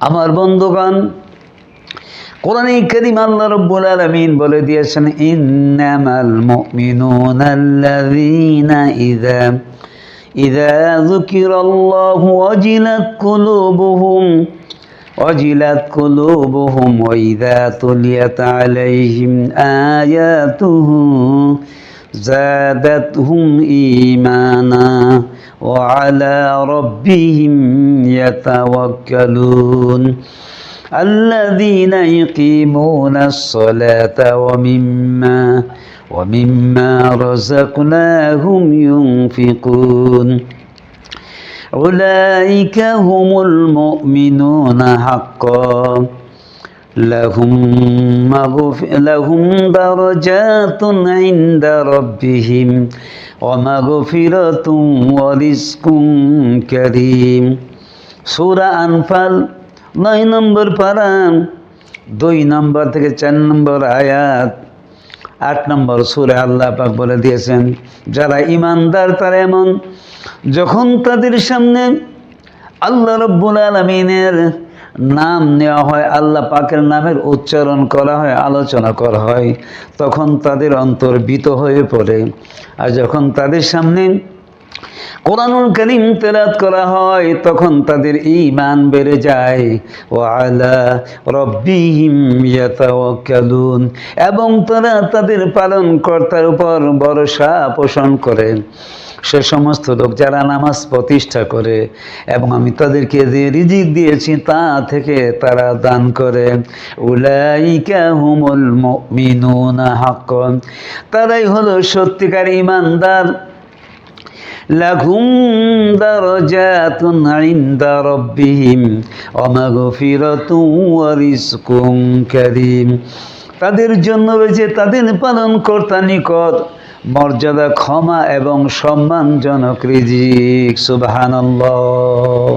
আমার বন্ধুগণ, কোরআনে কারীম আল্লাহ রাব্বুল আলামিন বলে দিয়েছেন, ইন্নামাল মুমিনুনা আল্লাযীনা ইযা যুকিরাল্লাহু ওয়াজিলাত কুলুবুহুম ওয়া ইযা তুলিয়াত আলাইহিম আয়াতুহু যাদাতহুম ঈমানা ওয়া আলা রাব্বিহিম ইয়াতাওয়াক্কালুন الذين يقيمون الصلاة ومما رزقناهم ينفقون أولئك هم المؤمنون حقا لهم درجات عند ربهم ومغفرة ورزق كريم সূরা আনফাল 9 নম্বর পারা 2 নম্বর থেকে 4 নম্বর আয়াত 8 নম্বর সূরা আল্লাহ পাক বলে দিয়েছেন, যারা ঈমানদার তারা এমন, যখন তাদের সামনে আল্লাহ রাব্বুল আলামিনের নাম নেওয়া হয়, আল্লাহ পাকের নামের উচ্চারণ করা হয়, আলোচনা করা হয়, তখন তাদের অন্তর ভীত হয়ে পড়ে। আর যখন তাদের সামনে কোরআনুল কারীম তেলাওয়াত করা হয়, তখন তাদের ঈমান বেড়ে যায়। ওয়া আলা রাব্বিহিম ইয়াতাওয়াক্কালুন, এবং তারা তাদের পালনকর্তার উপর ভরসা পোষণ করে। সে সমস্ত লোক যারা নামাজ প্রতিষ্ঠা করে এবং আমি তাদেরকে যে রিজিক দিয়েছি তা থেকে তারা দান করে, উলাইকা হুমুল মুমিনুনা হাক্কান, তারাই হলো সত্যিকার ঈমানদার। লাহুম দারাজাতুন ইনদা রাব্বিহিম ওয়া মাগফিরাতুন ওয়া রিজকুন কারীম, তাদের জন্য রয়েছে তাদের পালনকর্তার নিকট মর্যাদা, ক্ষমা এবং সম্মানজনক রিজিক। সুবহানাল্লাহ।